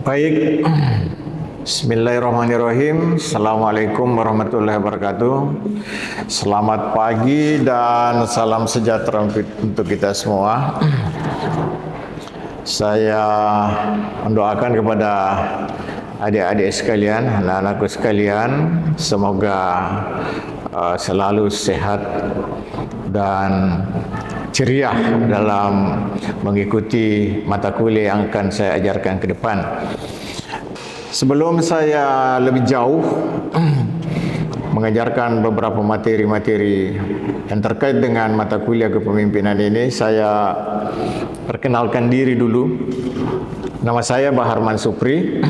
Baik, Bismillahirrahmanirrahim. Assalamualaikum warahmatullahi wabarakatuh. Selamat pagi dan salam sejahtera untuk kita semua. Saya mendoakan kepada adik-adik sekalian, anak-anakku sekalian, semoga selalu sehat dan ceria dalam mengikuti mata kuliah yang akan saya ajarkan ke depan. Sebelum saya lebih jauh mengajarkan beberapa materi-materi yang terkait dengan mata kuliah kepemimpinan ini, saya perkenalkan diri dulu. Nama saya Baharman Supri.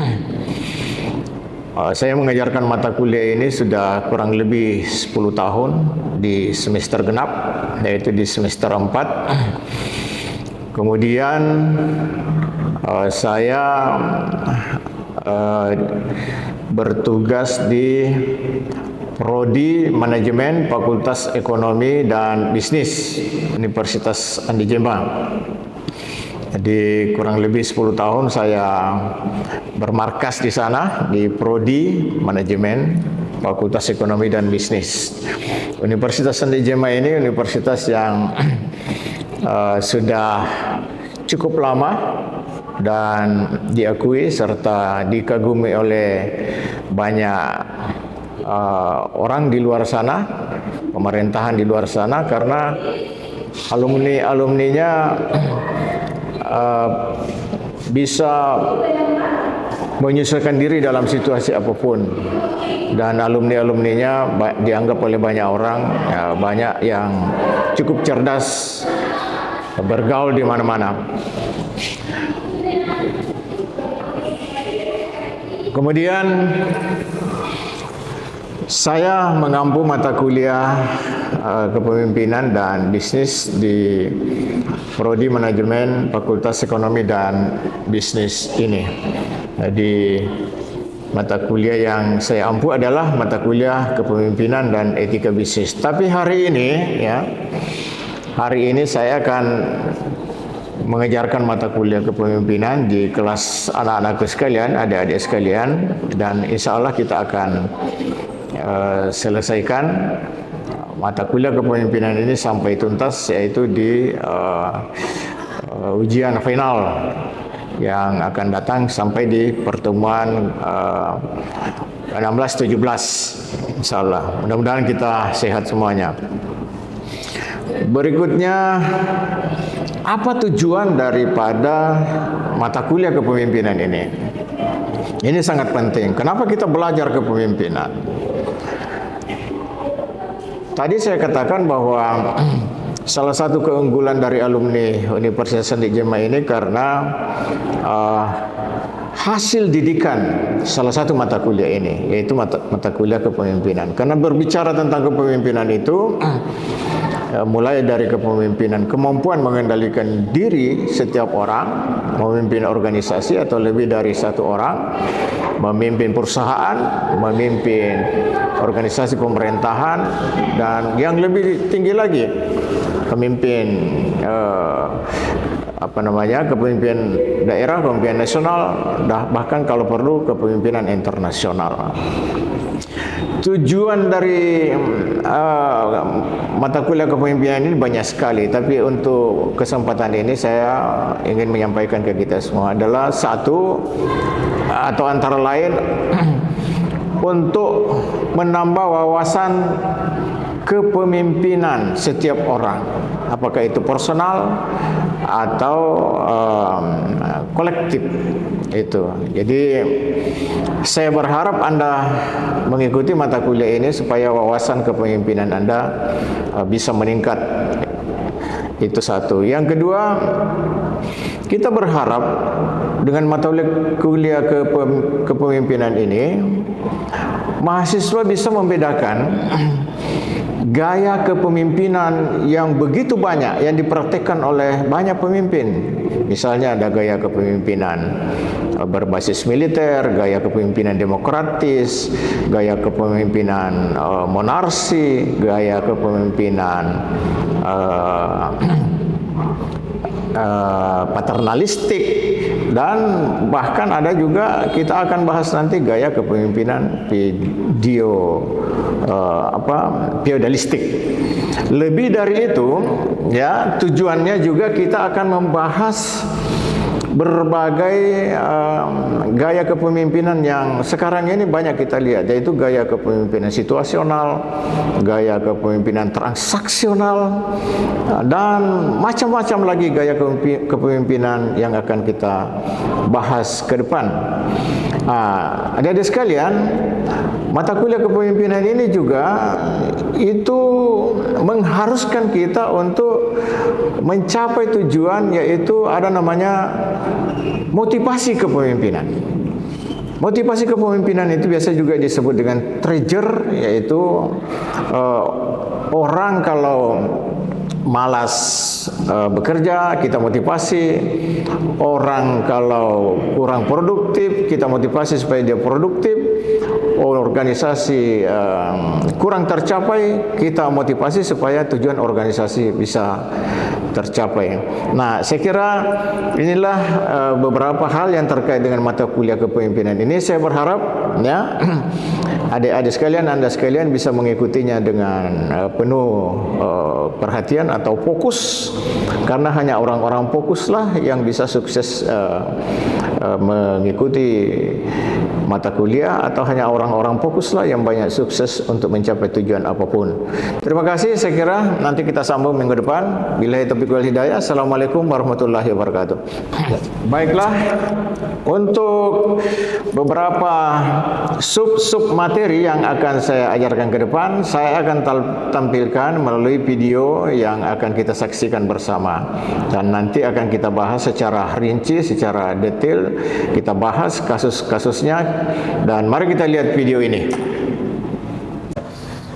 Saya mengajarkan mata kuliah ini sudah kurang lebih 10 tahun di semester genap, yaitu di semester 4. Kemudian saya bertugas di Prodi Manajemen Fakultas Ekonomi dan Bisnis Universitas Andi Jembang. Jadi kurang lebih 10 tahun saya bermarkas di sana di Prodi Manajemen Fakultas Ekonomi dan Bisnis. Universitas Andi Jembang ini universitas yang sudah cukup lama dan diakui serta dikagumi oleh banyak orang di luar sana, pemerintahan di luar sana, karena alumni-alumninya bisa menyesuaikan diri dalam situasi apapun, dan alumni-alumninya dianggap oleh banyak orang banyak yang cukup cerdas, bergaul di mana-mana. Kemudian saya mengampu mata kuliah kepemimpinan dan bisnis di Prodi Manajemen Fakultas Ekonomi dan Bisnis ini. Jadi mata kuliah yang saya ampu adalah mata kuliah kepemimpinan dan etika bisnis. Tapi hari ini saya akan mengajarkan mata kuliah kepemimpinan di kelas anak-anakku sekalian, adik-adik sekalian, dan insya Allah kita akan selesaikan mata kuliah kepemimpinan ini sampai tuntas, yaitu di ujian final yang akan datang sampai di pertemuan 16-17, insya Allah. Mudah-mudahan kita sehat semuanya. Berikutnya, apa tujuan daripada mata kuliah kepemimpinan ini? Ini sangat penting. Kenapa kita belajar kepemimpinan? Tadi saya katakan bahwa salah satu keunggulan dari alumni Universitas Andi Jembang ini karena hasil didikan salah satu mata kuliah ini, yaitu mata kuliah kepemimpinan. Karena berbicara tentang kepemimpinan itu mulai dari kepemimpinan, kemampuan mengendalikan diri setiap orang, memimpin organisasi atau lebih dari satu orang, memimpin perusahaan, memimpin organisasi pemerintahan, dan yang lebih tinggi lagi, pemimpin kepemimpinan daerah, kepemimpinan nasional, bahkan kalau perlu kepemimpinan internasional. Tujuan dari mata kuliah kepemimpinan ini banyak sekali, tapi untuk kesempatan ini saya ingin menyampaikan ke kita semua adalah satu atau antara lain untuk menambah wawasan kepemimpinan setiap orang, apakah itu personal atau kolektif itu. Jadi saya berharap Anda mengikuti mata kuliah ini supaya wawasan kepemimpinan Anda bisa meningkat. Itu satu. Yang kedua, kita berharap dengan mata kuliah kepemimpinan ini mahasiswa bisa membedakan gaya kepemimpinan yang begitu banyak yang dipraktikkan oleh banyak pemimpin. Misalnya ada gaya kepemimpinan berbasis militer, gaya kepemimpinan demokratis, gaya kepemimpinan monarki, gaya kepemimpinan paternalistik, dan bahkan ada juga kita akan bahas nanti gaya kepemimpinan feodalistik. Lebih dari itu, ya, tujuannya juga kita akan membahas berbagai gaya kepemimpinan yang sekarang ini banyak kita lihat, yaitu gaya kepemimpinan situasional, gaya kepemimpinan transaksional, dan macam-macam lagi gaya kepemimpinan yang akan kita bahas ke depan. Adik-adik sekalian, mata kuliah kepemimpinan ini juga itu mengharuskan kita untuk mencapai tujuan, yaitu ada namanya motivasi kepemimpinan. Motivasi kepemimpinan itu biasa juga disebut dengan trigger, yaitu orang kalau malas bekerja, kita motivasi. Orang kalau kurang produktif, kita motivasi supaya dia produktif. Organisasi kurang tercapai, kita motivasi supaya tujuan organisasi bisa tercapai. Nah, saya kira inilah beberapa hal yang terkait dengan mata kuliah kepemimpinan ini. Saya berharap, ya, adik-adik sekalian, Anda sekalian bisa mengikutinya dengan penuh perhatian atau fokus, karena hanya orang-orang fokuslah yang bisa sukses mengikuti mata kuliah, atau hanya orang-orang fokuslah yang banyak sukses untuk mencapai tujuan apapun. Terima kasih. Saya kira nanti kita sambung minggu depan. Billahi taufiq wal hidayah. Assalamualaikum warahmatullahi wabarakatuh. Baiklah, untuk beberapa sub-sub materi yang akan saya ajarkan ke depan, saya akan tampilkan melalui video yang akan kita saksikan bersama, dan nanti akan kita bahas secara rinci, secara detail. Kita bahas kasus-kasusnya, dan mari kita lihat video ini.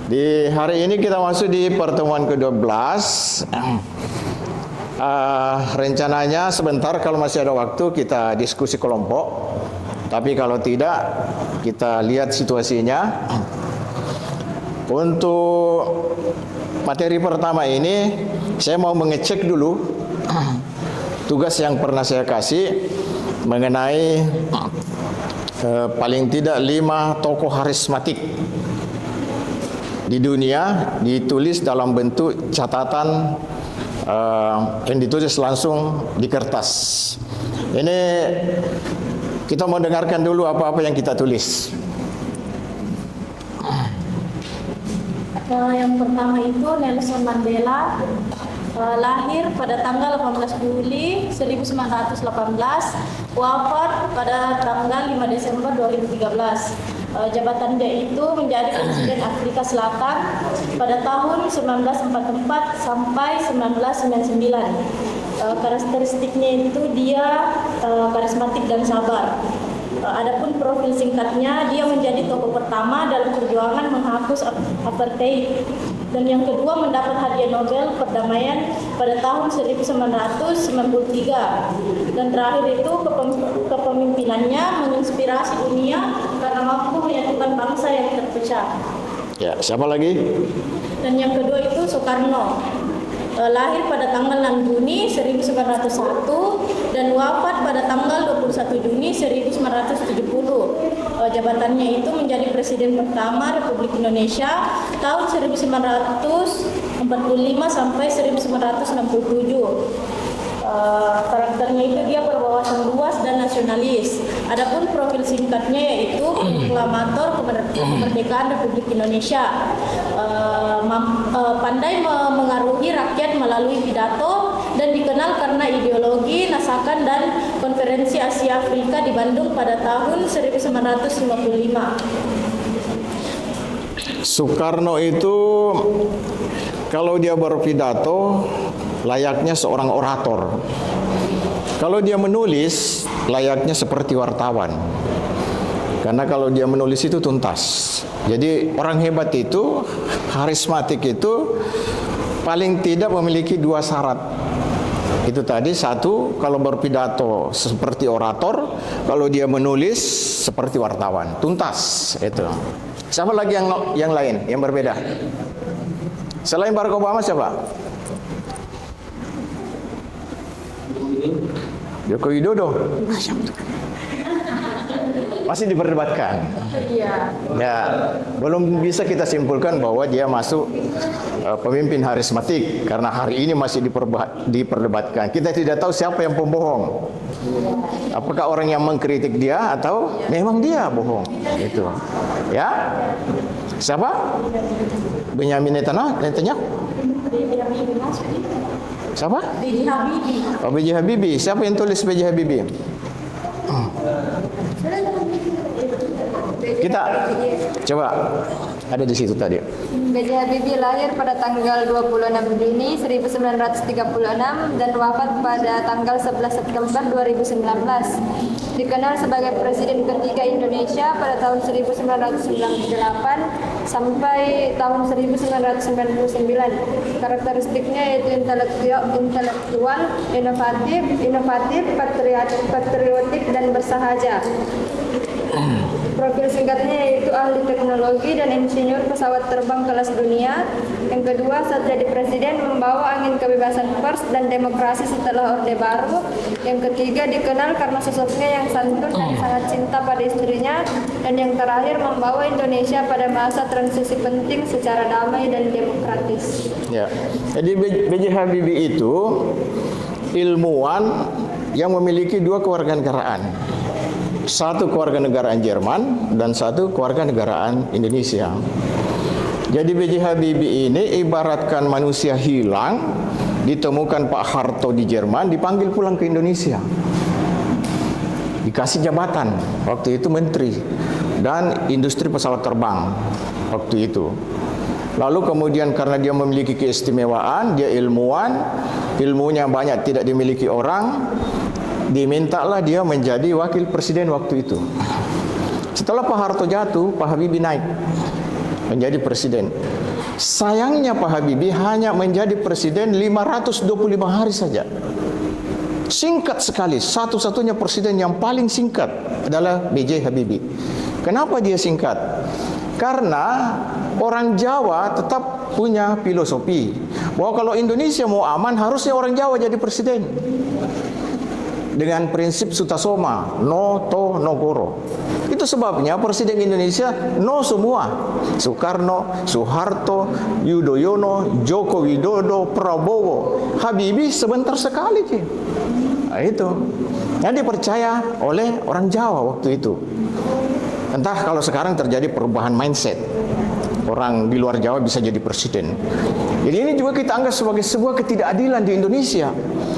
Di hari ini kita masuk di pertemuan ke-12. Rencananya sebentar, kalau masih ada waktu kita diskusi kelompok, tapi kalau tidak kita lihat situasinya. Untuk materi pertama ini saya mau mengecek dulu tugas yang pernah saya kasih mengenai paling tidak 5 tokoh karismatik di dunia, ditulis dalam bentuk catatan yang ditulis langsung di kertas. Ini kita mau dengarkan dulu apa-apa yang kita tulis. Yang pertama itu Nelson Mandela, lahir pada tanggal 18 Juli 1918, wafat pada tanggal 5 Desember 2013. Jabatan dia itu menjadi Presiden Afrika Selatan pada tahun 1944 sampai 1999. Karakteristiknya itu dia karismatik dan sabar. Adapun profil singkatnya, dia menjadi tokoh pertama dalam perjuangan menghapus apartheid, dan yang kedua mendapat hadiah Nobel perdamaian pada tahun 1993, dan terakhir itu kepemimpinannya menginspirasi dunia karena mampu menyatukan bangsa yang terpecah. Ya, siapa lagi? Dan yang kedua itu Soekarno, lahir pada tanggal 6 Juni 1901 dan wafat pada tanggal 21 Juni 1970. Jabatannya itu menjadi Presiden pertama Republik Indonesia tahun 1945 sampai 1967. Karakternya itu dia berwawasan luas dan nasionalis. Adapun profil singkatnya yaitu proklamator kemerdekaan Republik Indonesia. Pandai mengaruhi rakyat melalui pidato dan dikenal karena ideologi Nasakan dan Konferensi Asia Afrika di Bandung pada tahun 1955. Soekarno itu kalau dia berpidato layaknya seorang orator. Kalau dia menulis layaknya seperti wartawan. Karena kalau dia menulis itu tuntas. Jadi orang hebat itu, karismatik itu paling tidak memiliki 2 syarat. Itu tadi, 1, kalau berpidato seperti orator, kalau dia menulis seperti wartawan, tuntas itu. Siapa lagi yang lain yang berbeda? Selain Barack Obama siapa? Joko Widodo. Masih diperdebatkan. Iya. Ya, belum bisa kita simpulkan bahwa dia masuk pemimpin harismatik karena hari ini masih diperdebatkan. Kita tidak tahu siapa yang pembohong. Apakah orang yang mengkritik dia atau memang dia bohong? Itu. Ya. Siapa? Benyamin Netanyahu. Siapa? B.J. Habibie. Oh, B.J. Habibie. Siapa yang tulis B.J. Habibie? Kita coba ada di situ tadi. B.J. Habibie lahir pada tanggal 26 Juni 1936 dan wafat pada tanggal 11 September 2019. Dikenal sebagai Presiden ketiga Indonesia pada tahun 1998 sampai tahun 1999. Karakteristiknya yaitu intelektual, inovatif, patriotik dan bersahaja. Profil singkatnya yaitu ahli teknologi dan insinyur pesawat terbang kelas dunia. Yang kedua, saat jadi presiden membawa angin kebebasan pers dan demokrasi setelah Orde Baru. Yang ketiga, dikenal karena sosoknya yang santun dan sangat cinta pada istrinya. Dan yang terakhir, membawa Indonesia pada masa transisi penting secara damai dan demokratis. Ya. Jadi B.J. Habibie itu ilmuwan yang memiliki dua kewarganegaraan. Satu kewarganegaraan Jerman dan satu kewarganegaraan Indonesia. Jadi B.J. Habibie ini ibaratkan manusia hilang, ditemukan Pak Harto di Jerman, dipanggil pulang ke Indonesia. Dikasih jabatan, waktu itu menteri dan industri pesawat terbang waktu itu. Lalu kemudian karena dia memiliki keistimewaan, dia ilmuwan, ilmunya banyak tidak dimiliki orang, dimintalah dia menjadi wakil presiden waktu itu. Setelah Pak Harto jatuh, Pak Habibie naik menjadi presiden. Sayangnya Pak Habibie hanya menjadi presiden 525 hari saja. Singkat sekali, satu-satunya presiden yang paling singkat adalah B.J. Habibie. Kenapa dia singkat? Karena orang Jawa tetap punya filosofi bahwa kalau Indonesia mau aman, harusnya orang Jawa jadi presiden. Dengan prinsip Sutasoma, no to no goro. Itu sebabnya presiden Indonesia no semua. Soekarno, Soeharto, Yudhoyono, Joko Widodo, Prabowo. Habibie sebentar sekali. Nah, itu yang dipercaya oleh orang Jawa waktu itu. Entah kalau sekarang terjadi perubahan mindset, orang di luar Jawa bisa jadi presiden. Jadi ini juga kita anggap sebagai sebuah ketidakadilan di Indonesia.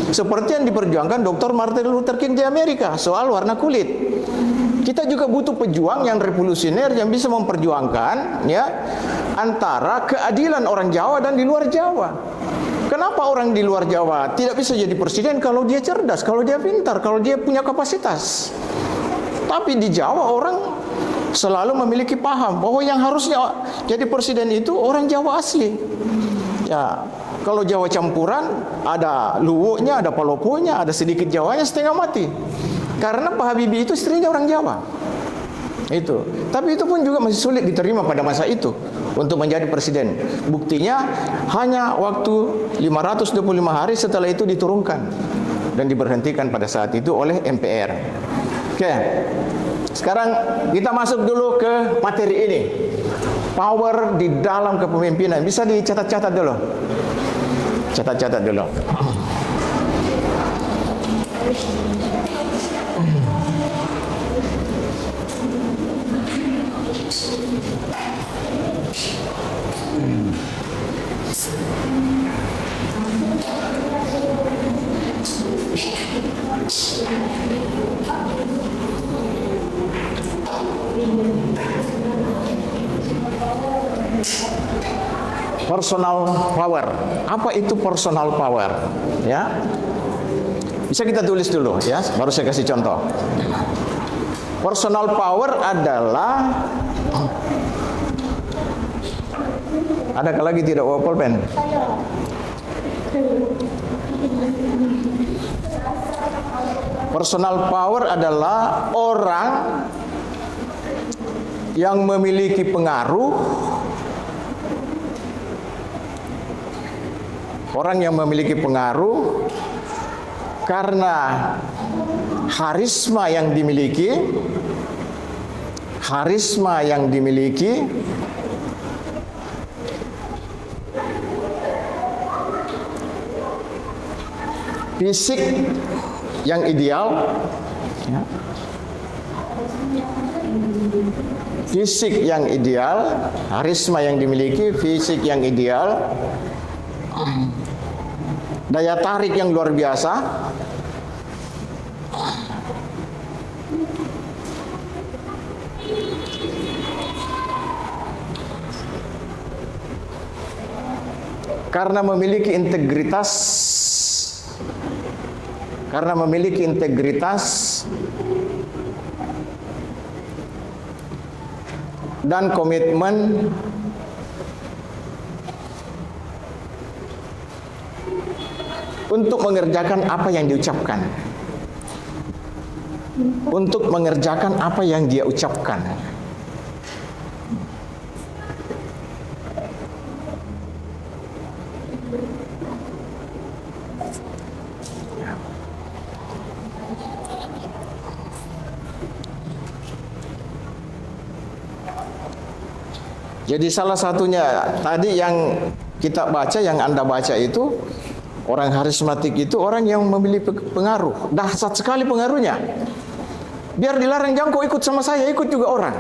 Seperti yang diperjuangkan Dr. Martin Luther King di Amerika soal warna kulit. Kita juga butuh pejuang yang revolusioner yang bisa memperjuangkan ya antara keadilan orang Jawa dan di luar Jawa. Kenapa orang di luar Jawa tidak bisa jadi presiden kalau dia cerdas, kalau dia pintar, kalau dia punya kapasitas? Tapi di Jawa orang selalu memiliki paham bahwa yang harusnya jadi presiden itu orang Jawa asli. Ya, kalau Jawa campuran, ada Luwuknya, ada Paloponya, ada sedikit Jawanya, setengah mati. Karena Pak Habibie itu istrinya orang Jawa. Itu. Tapi itu pun juga masih sulit diterima pada masa itu untuk menjadi presiden. Buktinya hanya waktu 525 hari setelah itu diturunkan dan diberhentikan pada saat itu oleh MPR. Oke. Sekarang kita masuk dulu ke materi ini. Power di dalam kepemimpinan. Bisa dicatat-catat dulu. Catat-catat dulu. Personal power. Apa itu personal power? Ya. Bisa kita tulis dulu ya, baru saya kasih contoh. Personal power adalah adakah lagi tidak bawa pulpen? Personal power adalah orang yang memiliki pengaruh, orang yang memiliki pengaruh karena Harisma yang dimiliki fisik yang ideal, ya. Fisik yang ideal, harisma yang dimiliki, fisik yang ideal, daya tarik yang luar biasa, karena memiliki integritas dan komitmen untuk mengerjakan apa yang diucapkan, untuk mengerjakan apa yang dia ucapkan. Jadi salah satunya tadi yang kita baca, yang Anda baca itu, orang harismatik itu orang yang memiliki pengaruh. Dahsyat sekali pengaruhnya. Biar dilarang jangan kau ikut sama saya, ikut juga orang.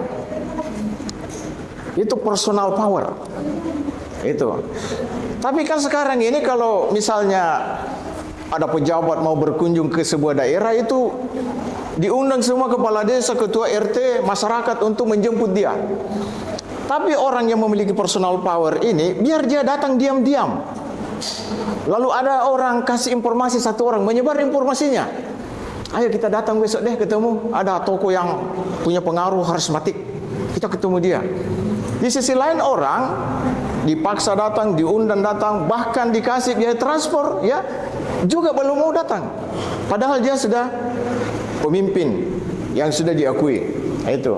Itu personal power. Itu. Tapi kan sekarang ini kalau misalnya ada pejabat mau berkunjung ke sebuah daerah, itu diundang semua kepala desa, ketua RT, masyarakat untuk menjemput dia. Tapi orang yang memiliki personal power ini, biar dia datang diam-diam. Lalu ada orang kasih informasi, satu orang menyebar informasinya. Ayo kita datang besok deh ketemu. Ada toko yang punya pengaruh harismatik. Kita ketemu dia. Di sisi lain orang dipaksa datang, diundang datang, bahkan dikasih biaya transport, ya juga belum mau datang. Padahal dia sudah pemimpin yang sudah diakui. Itu.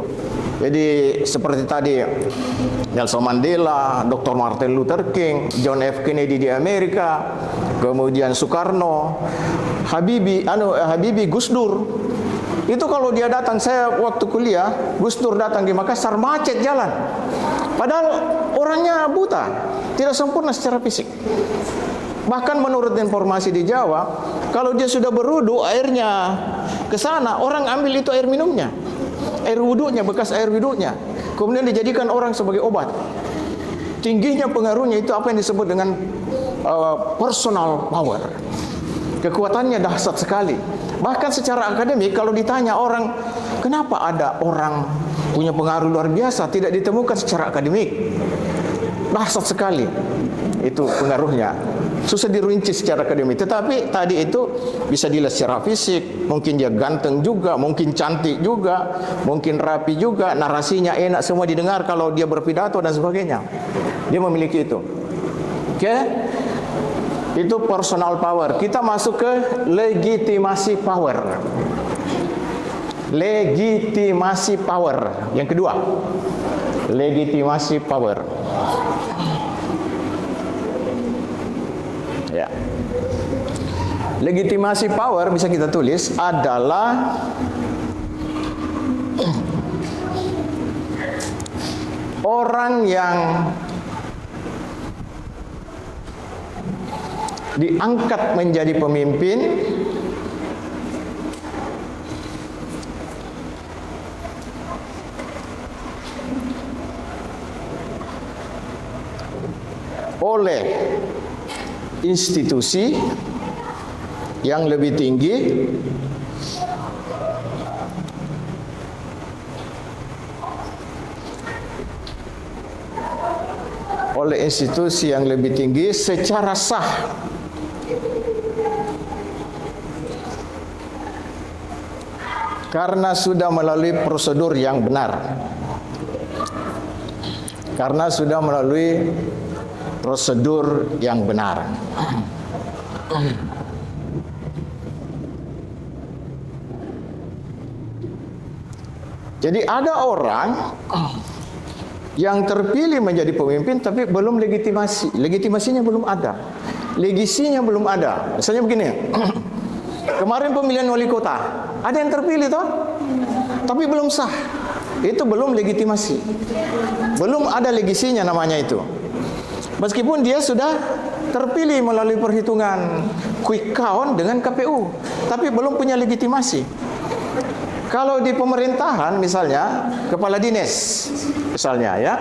Jadi seperti tadi Nelson Mandela, Dr. Martin Luther King, John F. Kennedy di Amerika, kemudian Soekarno, Habibie Gus Dur. Itu kalau dia datang, saya waktu kuliah, Gus Dur datang di Makassar, macet jalan. Padahal orangnya buta, tidak sempurna secara fisik. Bahkan menurut informasi di Jawa, kalau dia sudah berwudu, airnya ke sana, orang ambil itu air minumnya. Air wudunya, bekas air wudunya, kemudian dijadikan orang sebagai obat. Tingginya pengaruhnya itu apa yang disebut dengan personal power. Kekuatannya dahsyat sekali. Bahkan secara akademik kalau ditanya orang, kenapa ada orang punya pengaruh luar biasa, tidak ditemukan secara akademik. Dahsyat sekali itu pengaruhnya. Susah dirinci secara akademik. Tetapi tadi itu bisa dilihat secara fisik. Mungkin dia ganteng juga, mungkin cantik juga, mungkin rapi juga, narasinya enak semua didengar kalau dia berpidato dan sebagainya. Dia memiliki itu. Oke? Itu personal power. Kita masuk ke legitimasi power. Legitimasi power. Yang kedua, legitimasi power. Ya. Legitimasi power bisa kita tulis adalah orang yang diangkat menjadi pemimpin oleh institusi yang lebih tinggi secara sah karena sudah melalui prosedur yang benar. Karena sudah melalui prosedur yang benar. Jadi ada orang yang terpilih menjadi pemimpin tapi belum legitimasi. Legitimasinya belum ada. Legisinya belum ada. Misalnya begini. Kemarin pemilihan wali kota, ada yang terpilih toh, tapi belum sah. Itu belum legitimasi, belum ada legisinya namanya itu. Meskipun dia sudah terpilih melalui perhitungan quick count dengan KPU, tapi belum punya legitimasi. Kalau di pemerintahan misalnya, kepala dinas misalnya ya,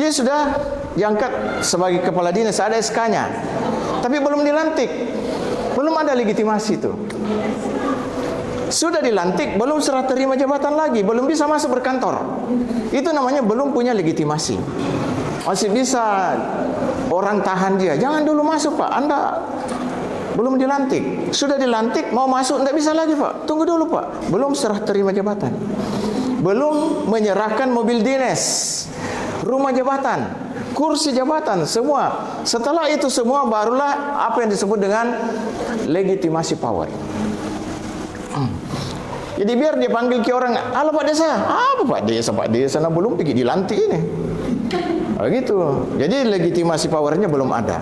dia sudah diangkat sebagai kepala dinas, ada SK-nya, tapi belum dilantik, belum ada legitimasi itu. Sudah dilantik, belum serah terima jabatan lagi, belum bisa masuk berkantor. Itu namanya belum punya legitimasi. Masih bisa orang tahan dia, jangan dulu masuk Pak, Anda belum dilantik. Sudah dilantik, mau masuk, tidak bisa lagi Pak, tunggu dulu Pak, belum serah terima jabatan, belum menyerahkan mobil dinas, rumah jabatan, kursi jabatan, semua. Setelah itu semua barulah apa yang disebut dengan legitimasi power. Jadi biar dia panggil ke orang, halo Pak Desa, apa Pak Desa, nah belum pergi dilantik ini. Gitu. Jadi legitimasi powernya belum ada,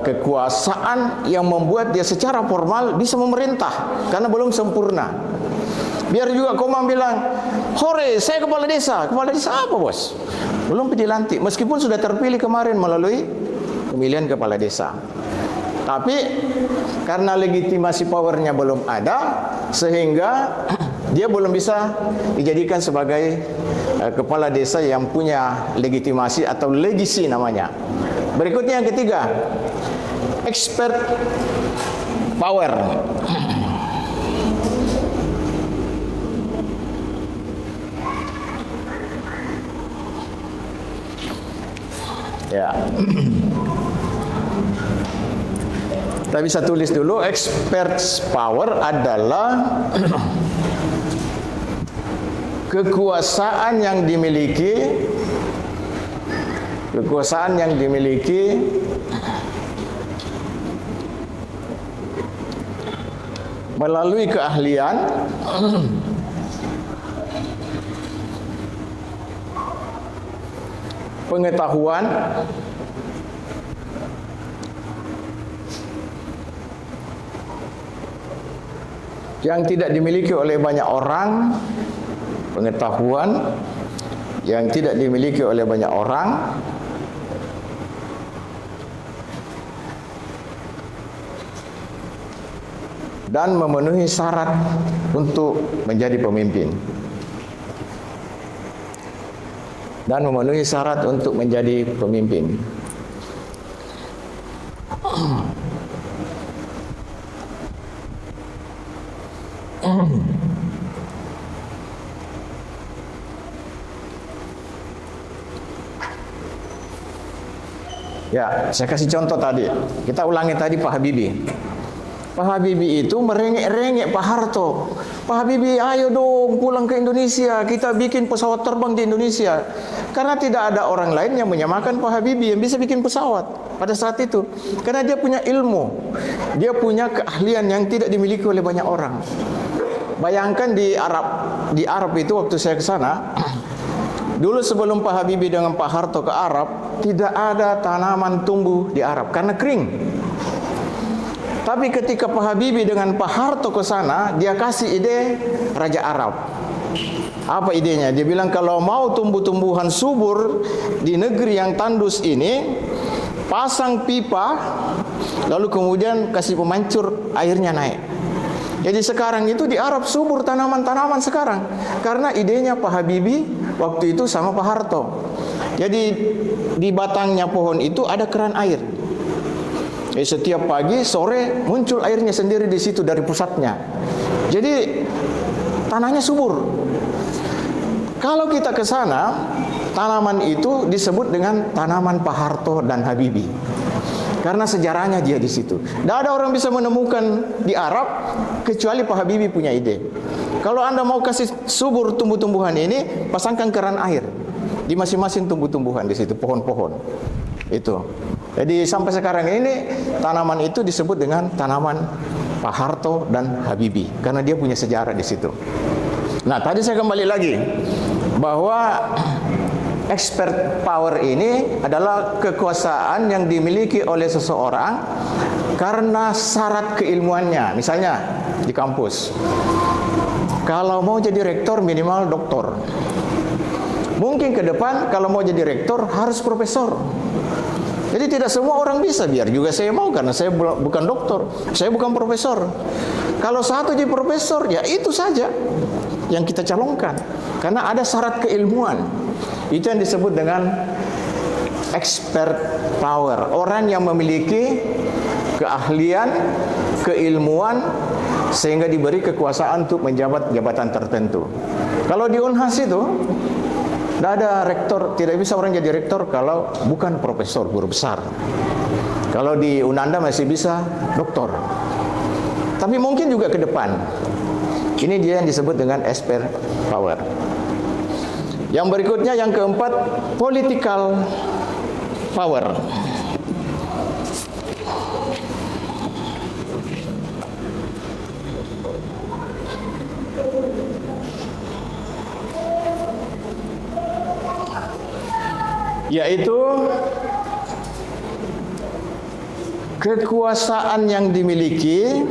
kekuasaan yang membuat dia secara formal bisa memerintah, karena belum sempurna. Biar juga Komang bilang, hore, saya kepala desa apa bos? Belum dilantik, meskipun sudah terpilih kemarin melalui pemilihan kepala desa. Tapi karena legitimasi powernya belum ada, sehingga dia belum bisa dijadikan sebagai kepala desa yang punya legitimasi atau legisi namanya. Berikutnya yang ketiga, expert power. Ya. Kita bisa tulis dulu, experts power adalah kekuasaan yang dimiliki melalui keahlian pengetahuan yang tidak dimiliki oleh banyak orang, pengetahuan yang tidak dimiliki oleh banyak orang, dan memenuhi syarat untuk menjadi pemimpin. Ya, saya kasih contoh tadi. Kita ulangi tadi Pak Habibie. Pak Habibie itu merengek-rengek Pak Harto. Pak Habibie, ayo dong pulang ke Indonesia, kita bikin pesawat terbang di Indonesia. Karena tidak ada orang lain yang menyamakan Pak Habibie yang bisa bikin pesawat pada saat itu. Karena dia punya ilmu, dia punya keahlian yang tidak dimiliki oleh banyak orang. Bayangkan di Arab itu waktu saya ke sana, dulu sebelum Pak Habibie dengan Pak Harto ke Arab, tidak ada tanaman tumbuh di Arab karena kering. Tapi ketika Pak Habibie dengan Pak Harto ke sana, dia kasih ide Raja Arab. Apa idenya? Dia bilang kalau mau tumbuh-tumbuhan subur di negeri yang tandus ini, pasang pipa, lalu kemudian kasih pemancur, airnya naik. Jadi sekarang itu di Arab subur tanaman-tanaman sekarang, karena idenya Pak Habibie waktu itu sama Pak Harto. Jadi di batangnya pohon itu ada keran air. Jadi setiap pagi, sore muncul airnya sendiri di situ dari pusatnya. Jadi tanahnya subur. Kalau kita ke sana, tanaman itu disebut dengan tanaman Pak Harto dan Habibie. Karena sejarahnya dia di situ. Tidak ada orang bisa menemukan di Arab kecuali Pak Habibie punya ide. Kalau Anda mau kasih subur tumbuh-tumbuhan ini, pasangkan keran air di masing-masing tumbuh-tumbuhan di situ, pohon-pohon. Itu. Jadi sampai sekarang ini tanaman itu disebut dengan tanaman Pak Harto dan Habibie karena dia punya sejarah di situ. Nah, tadi saya kembali lagi bahwa expert power ini adalah kekuasaan yang dimiliki oleh seseorang karena syarat keilmuannya. Misalnya di kampus, kalau mau jadi rektor minimal doktor. Mungkin ke depan kalau mau jadi rektor harus profesor. Jadi tidak semua orang bisa, biar juga saya mau, karena saya bukan doktor, saya bukan profesor. Kalau satu jadi profesor, ya itu saja yang kita calonkan. Karena ada syarat keilmuan. Itu yang disebut dengan expert power. Orang yang memiliki keahlian, keilmuan, sehingga diberi kekuasaan untuk menjabat jabatan tertentu. Kalau di Unhas itu tidak ada rektor, tidak bisa orang jadi rektor kalau bukan profesor, guru besar. Kalau di Unanda masih bisa doktor. Tapi mungkin juga ke depan. Ini dia yang disebut dengan expert power. Yang berikutnya, yang keempat, political power. Yaitu kekuasaan yang dimiliki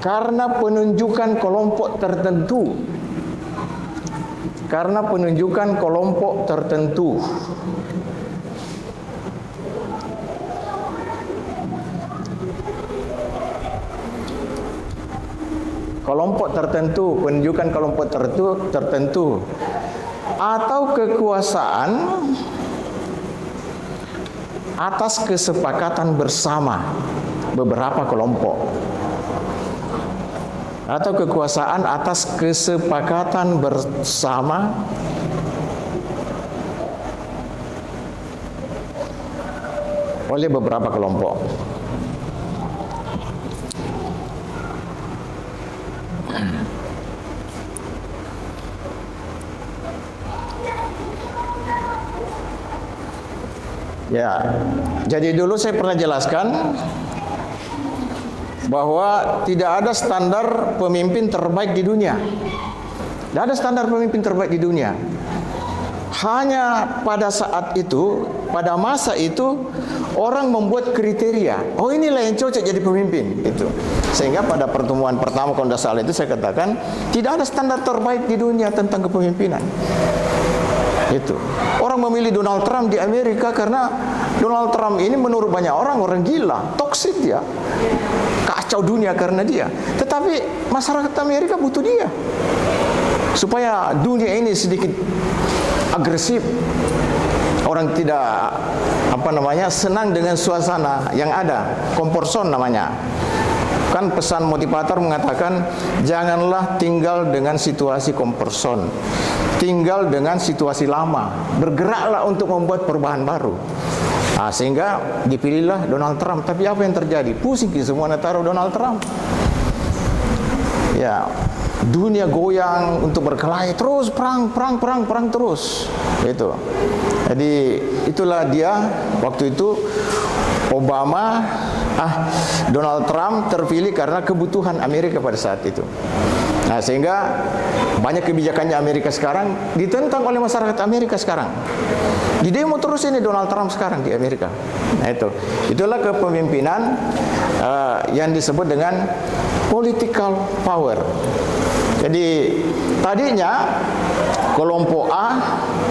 karena penunjukan kelompok tertentu. Karena penunjukan kelompok tertentu. Kelompok tertentu, penunjukan kelompok tertentu, atau kekuasaan atas kesepakatan bersama beberapa kelompok, atau kekuasaan atas kesepakatan bersama oleh beberapa kelompok. Ya, jadi dulu saya pernah jelaskan bahwa tidak ada standar pemimpin terbaik di dunia. Tidak ada standar pemimpin terbaik di dunia. Hanya pada saat itu, pada masa itu, orang membuat kriteria. Oh, inilah yang cocok jadi pemimpin. Itu. Sehingga pada pertemuan pertama kalau tidak salah itu saya katakan, tidak ada standar terbaik di dunia tentang kepemimpinan. Itu. Orang memilih Donald Trump di Amerika karena Donald Trump ini menurut banyak orang gila, toksik dia, kacau dunia karena dia. Tetapi masyarakat Amerika butuh dia supaya dunia ini sedikit agresif. Orang tidak senang dengan suasana yang ada, comfort zone namanya. Kan pesan motivator mengatakan janganlah tinggal dengan situasi comfort zone. Tinggal dengan situasi lama, bergeraklah untuk membuat perubahan baru. Nah, sehingga dipilihlah Donald Trump. Tapi apa yang terjadi? Pusing semua taruh Donald Trump. Ya, dunia goyang untuk berkelahi terus, perang terus. Itu. Jadi itulah dia waktu itu Obama, Donald Trump terpilih karena kebutuhan Amerika pada saat itu. Nah, sehingga banyak kebijakannya Amerika sekarang ditentang oleh masyarakat Amerika sekarang. Di demo terus ini Donald Trump sekarang di Amerika. Nah, itulah kepemimpinan yang disebut dengan political power. Jadi tadinya kelompok A,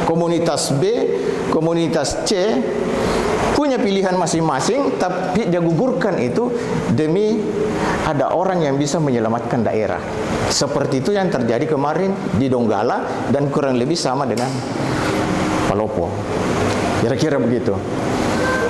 komunitas B, komunitas C punya pilihan masing-masing, tapi dia gugurkan itu demi ada orang yang bisa menyelamatkan daerah. Seperti itu yang terjadi kemarin di Donggala dan kurang lebih sama dengan Palopo. Kira-kira begitu.